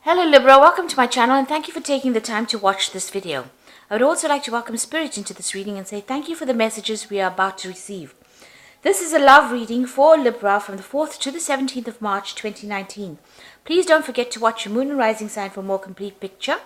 Hello Libra, welcome to my channel and thank you for taking the time to watch this video. I would also like to welcome Spirit into this reading and say thank you for the messages we are about to receive. This is a love reading for Libra from the 4th to the 17th of March 2019. Please don't forget to watch your moon and rising sign for a more complete picture.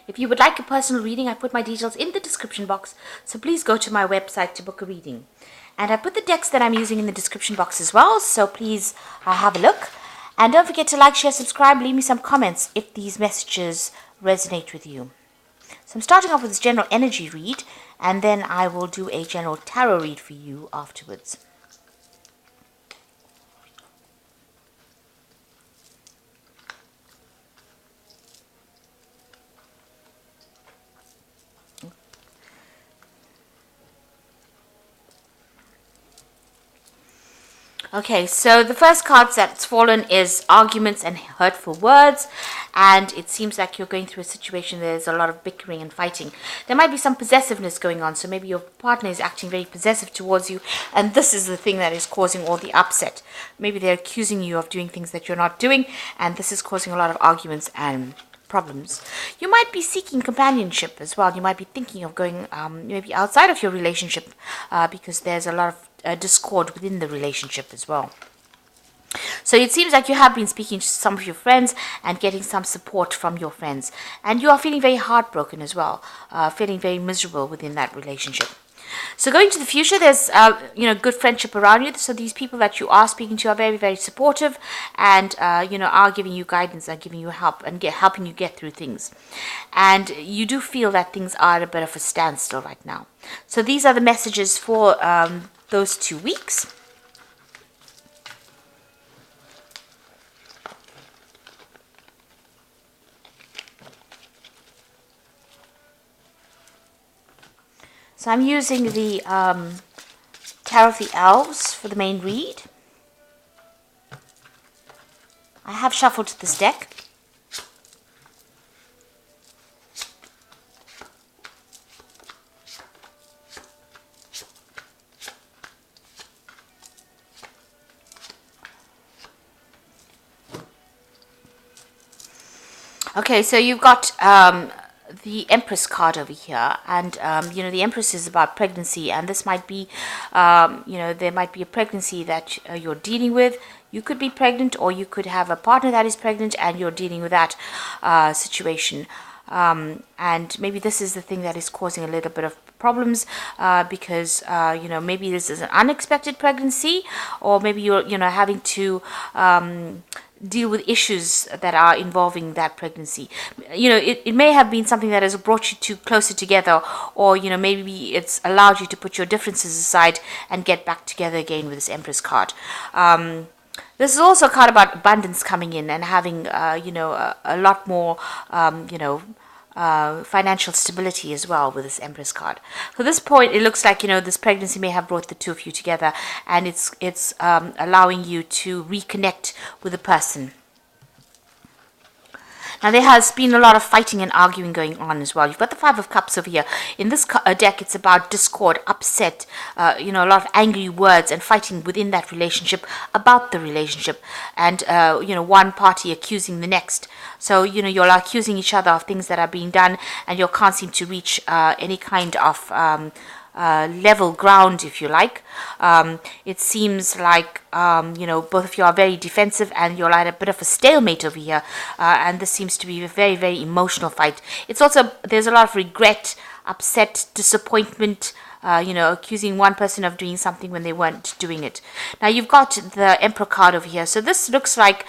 If you would like a personal reading, I put my details in the description box, so please go to my website to book a reading. And I put the decks that I'm using in the description box as well, so please have a look. And don't forget to like, share, subscribe, leave me some comments if these messages resonate with you. So I'm starting off with this general energy read, and then I will do a general tarot read for you afterwards. Okay, so the first card that's fallen is arguments and hurtful words, and it seems like you're going through a situation where there's a lot of bickering and fighting. There might be some possessiveness going on, so maybe your partner is acting very possessive towards you, and this is the thing that is causing all the upset. Maybe they're accusing you of doing things that you're not doing, and this is causing a lot of arguments and problems. You might be seeking companionship as well. You might be thinking of going maybe outside of your relationship because there's a lot of discord within the relationship as well. So it seems like you have been speaking to some of your friends and getting some support from your friends, and you are feeling very heartbroken as well, feeling very miserable within that relationship. So going to the future, there's good friendship around you. So these people that you are speaking to are very, very supportive, and are giving you guidance and giving you help and helping you get through things. And you do feel that things are at a bit of a standstill right now. So these are the messages for those 2 weeks. So I'm using the Tarot of the Elves for the main read. I have shuffled this deck. Okay, so you've got the Empress card over here, and the Empress is about pregnancy, and this might be there might be a pregnancy that you're dealing with. You could be pregnant, or you could have a partner that is pregnant and you're dealing with that situation, and maybe this is the thing that is causing a little bit of problems because maybe this is an unexpected pregnancy, or maybe you're having to deal with issues that are involving that pregnancy. It may have been something that has brought you closer together, or maybe it's allowed you to put your differences aside and get back together again with this Empress card. This is also a card about abundance coming in and having a lot more financial stability as well with this Empress card. So at this point, it looks like this pregnancy may have brought the two of you together, and it's allowing you to reconnect with the person. Now, there has been a lot of fighting and arguing going on as well. You've got the Five of Cups over here. In this deck, it's about discord, upset, a lot of angry words and fighting within that relationship about the relationship, and one party accusing the next. So you're accusing each other of things that are being done, and you can't seem to reach any kind of level ground, if you like. It seems like both of you are very defensive, and you're at a bit of a stalemate over here, and this seems to be a very, very emotional fight. It's also, there's a lot of regret, upset, disappointment, accusing one person of doing something when they weren't doing it. Now, you've got the Emperor card over here. So this looks like,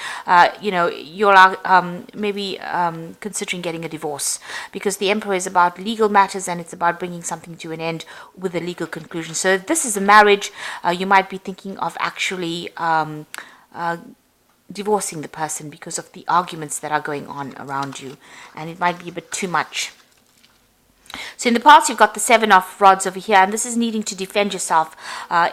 you're maybe considering getting a divorce, because the Emperor is about legal matters, and it's about bringing something to an end with a legal conclusion. So if this is a marriage, you might be thinking of actually divorcing the person because of the arguments that are going on around you, and it might be a bit too much. So in the past, you've got the Seven of Rods over here, and this is needing to defend yourself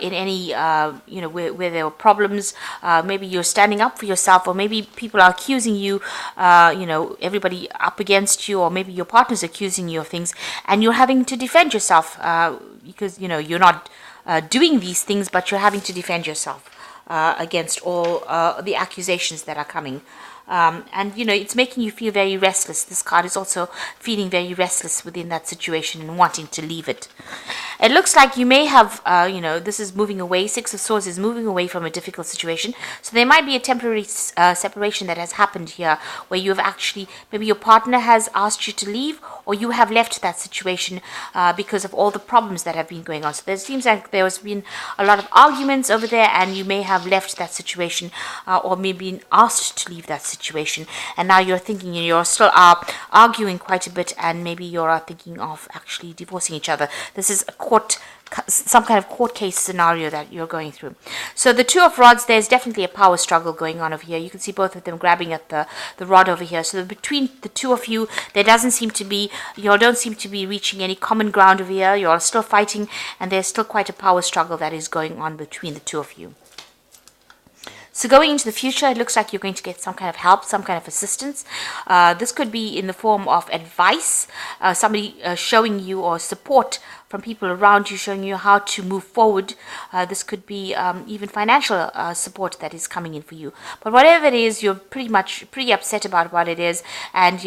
in any, where there are problems. Maybe you're standing up for yourself, or maybe people are accusing you, everybody up against you, or maybe your partner's accusing you of things, and you're having to defend yourself because, you're not doing these things, but you're having to defend yourself. against all the accusations that are coming. And it's making you feel very restless. This card is also feeling very restless within that situation and wanting to leave it. It looks like you may have, this is moving away. Six of Swords is moving away from a difficult situation. So there might be a temporary separation that has happened here, where you have actually, maybe your partner has asked you to leave, or you have left that situation because of all the problems that have been going on. So there seems like there has been a lot of arguments over there, and you may have left that situation or maybe been asked to leave that situation. And now you're thinking, you're still arguing quite a bit, and maybe you're thinking of actually divorcing each other. This is some kind of court case scenario that you're going through. So the Two of Rods, there's definitely a power struggle going on over here. You can see both of them grabbing at the rod over here. So between the two of you, there doesn't seem to be, you don't seem to be reaching any common ground over here. You're still fighting, and there's still quite a power struggle that is going on between the two of you. So going into the future, it looks like you're going to get some kind of help, some kind of assistance. This could be in the form of advice, somebody showing you, or support from people around you, showing you how to move forward. This could be even financial support that is coming in for you. But whatever it is, you're pretty upset about what it is, and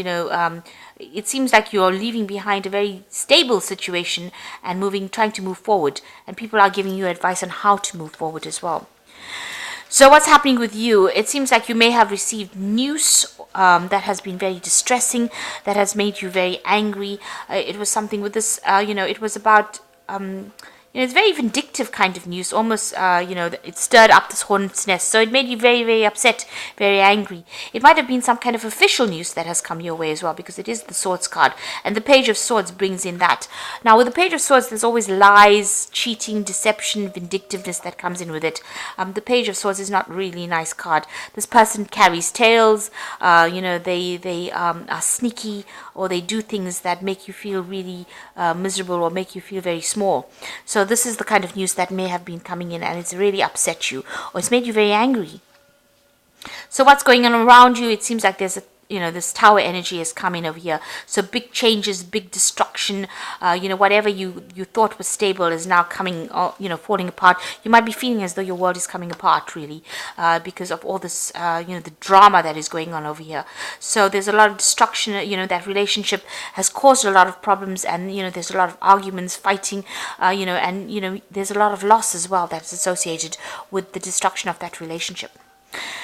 it seems like you're leaving behind a very stable situation and trying to move forward. And people are giving you advice on how to move forward as well. So what's happening with you? It seems like you may have received news that has been very distressing, that has made you very angry. It was something with this, it was about, it's very vindictive kind of news, almost, it stirred up this hornet's nest. So it made you very, very upset, very angry. It might have been some kind of official news that has come your way as well, because it is the Swords card. And the Page of Swords brings in that. Now, with the Page of Swords, there's always lies, cheating, deception, vindictiveness that comes in with it. The Page of Swords is not really a nice card. This person carries tails, they are sneaky, or they do things that make you feel really miserable, or make you feel very small. So this is the kind of news that may have been coming in, and it's really upset you, or it's made you very angry. So what's going on around you? It seems like there's this tower energy is coming over here. So big changes, big destruction, whatever you thought was stable is now coming, falling apart. You might be feeling as though your world is coming apart, really, because of all this, the drama that is going on over here. So there's a lot of destruction, that relationship has caused a lot of problems, and, there's a lot of arguments, fighting, and, there's a lot of loss as well that's associated with the destruction of that relationship.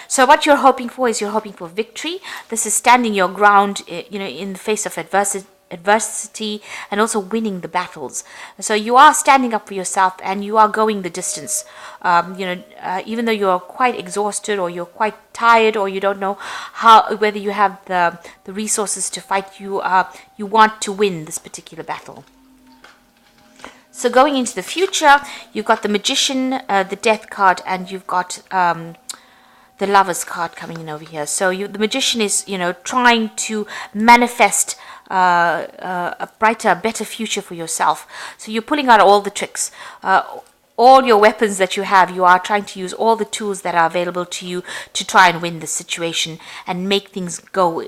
So what you're hoping for is you're hoping for victory. This is standing your ground, in the face of adversity, and also winning the battles. So you are standing up for yourself, and you are going the distance. Even though you're quite exhausted, or you're quite tired, or you don't know whether you have the resources to fight, you want to win this particular battle. So going into the future, you've got the Magician, the Death card, and you've got the Lovers card coming in over here. So the Magician is, trying to manifest a brighter, better future for yourself. So you're pulling out all the tricks. All your weapons that you have, you are trying to use all the tools that are available to you to try and win the situation and make things go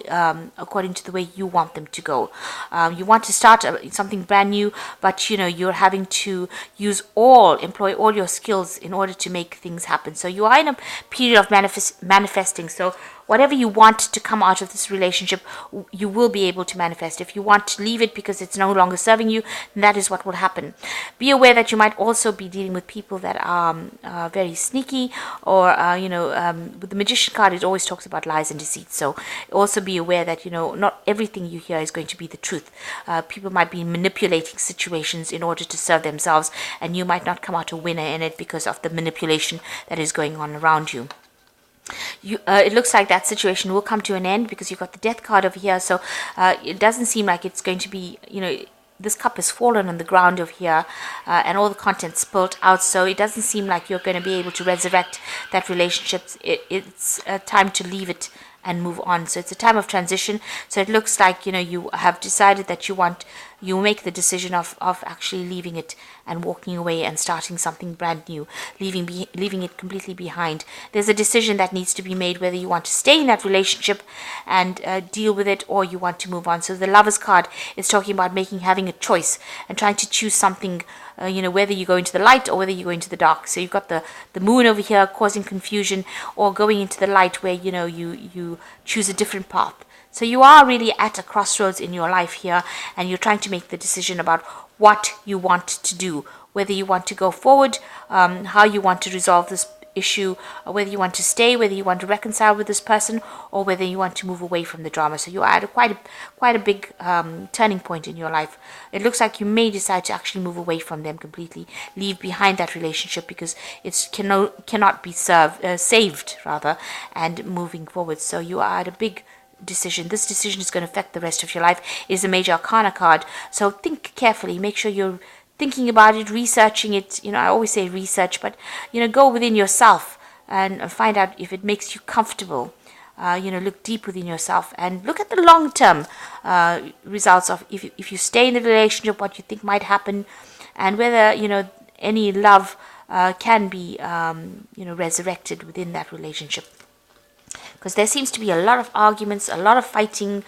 according to the way you want them to go. You want to start something brand new, but you're having to employ all your skills in order to make things happen. So you are in a period of manifesting. So whatever you want to come out of this relationship, you will be able to manifest. If you want to leave it because it's no longer serving you, then that is what will happen. Be aware that you might also be dealing with people that are very sneaky, or, with the Magician card, it always talks about lies and deceit. So also be aware that, not everything you hear is going to be the truth. People might be manipulating situations in order to serve themselves, and you might not come out a winner in it because of the manipulation that is going on around you. It looks like that situation will come to an end, because you've got the Death card over here. So it doesn't seem like it's going to be, this cup has fallen on the ground over here, and all the contents spilled out. So it doesn't seem like you're going to be able to resurrect that relationship. It's time to leave it and move on. So it's a time of transition. So it looks like, you have decided that you want you make the decision of actually leaving it and walking away and starting something brand new, leaving it completely behind. There's a decision that needs to be made whether you want to stay in that relationship and deal with it, or you want to move on. So the Lovers card is talking about having a choice and trying to choose something, whether you go into the light or whether you go into the dark. So you've got the moon over here causing confusion, or going into the light where, you choose a different path. So you are really at a crossroads in your life here, and you're trying to make the decision about what you want to do, whether you want to go forward, how you want to resolve this issue, or whether you want to stay, whether you want to reconcile with this person, or whether you want to move away from the drama. So you are at quite a big turning point in your life. It looks like you may decide to actually move away from them completely, leave behind that relationship, because it cannot be saved rather, and moving forward. So you are at a big decision. This decision is going to affect the rest of your life. It is a major arcana card. So think carefully. Make sure you're thinking about it, researching it. I always say research, but go within yourself and find out if it makes you comfortable. Look deep within yourself and look at the long-term results of if you stay in the relationship, what you think might happen, and whether any love can be resurrected within that relationship. Because there seems to be a lot of arguments, a lot of fighting.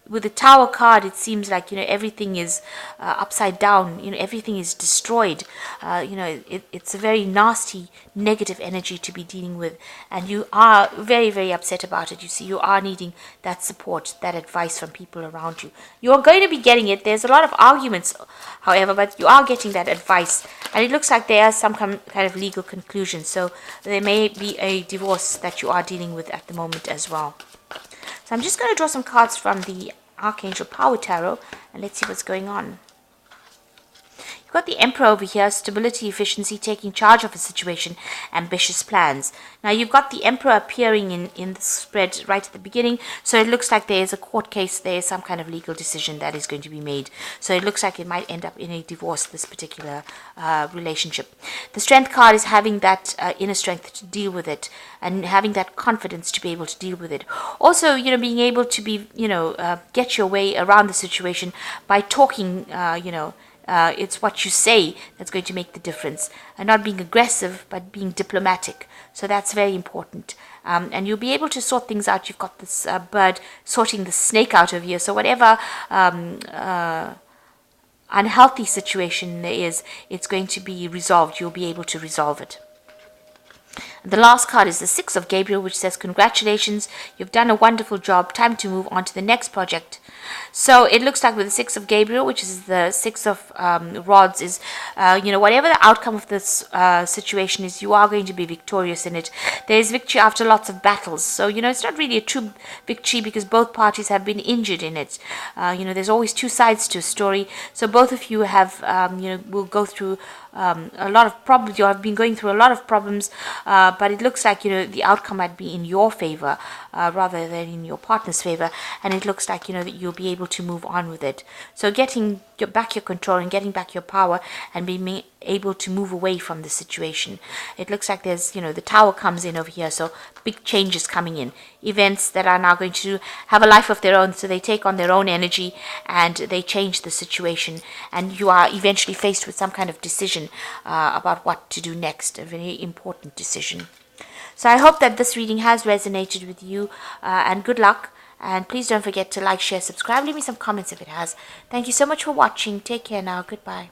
With the Tower card, it seems like everything is upside down. Everything is destroyed. It's a very nasty, negative energy to be dealing with, and you are very, very upset about it. You see, you are needing that support, that advice from people around you. You are going to be getting it. There's a lot of arguments, however, but you are getting that advice, and it looks like there is some kind of legal conclusion. So there may be a divorce that you are dealing with at the moment as well. So I'm just going to draw some cards from the Archangel Power Tarot, and let's see what's going on. You've got the Emperor over here, stability, efficiency, taking charge of a situation, ambitious plans. Now you've got the Emperor appearing in the spread right at the beginning, so it looks like there is a court case, there is some kind of legal decision that is going to be made. So it looks like it might end up in a divorce, this particular relationship. The Strength card is having that inner strength to deal with it, and having that confidence to be able to deal with it. Also, being able to be, get your way around the situation by talking, it's what you say that's going to make the difference, and not being aggressive but being diplomatic. So that's very important, and you'll be able to sort things out. You've got this bird sorting the snake out of here, so whatever unhealthy situation there is, it's going to be resolved. You'll be able to resolve it. The last card is the Six of Gabriel, which says, congratulations, you've done a wonderful job, time to move on to the next project. So it looks like with the Six of Gabriel, which is the Six of Rods, is, whatever the outcome of this situation is, you are going to be victorious in it. There is victory after lots of battles. So, it's not really a true victory because both parties have been injured in it. There's always two sides to a story. So both of you have, will go through a lot of problems. You have been going through a lot of problems, but it looks like the outcome might be in your favor rather than in your partner's favor, and it looks like that you'll be able to move on with it. So getting back your control and getting back your power and being able to move away from the situation. It looks like there's the Tower comes in over here, so big changes coming in, events that are now going to have a life of their own. So they take on their own energy and they change the situation, and you are eventually faced with some kind of decision about what to do next, a very important decision. So I hope that this reading has resonated with you, and good luck. And please don't forget to like, share, subscribe, leave me some comments if it has. Thank you so much for watching. Take care now. Goodbye.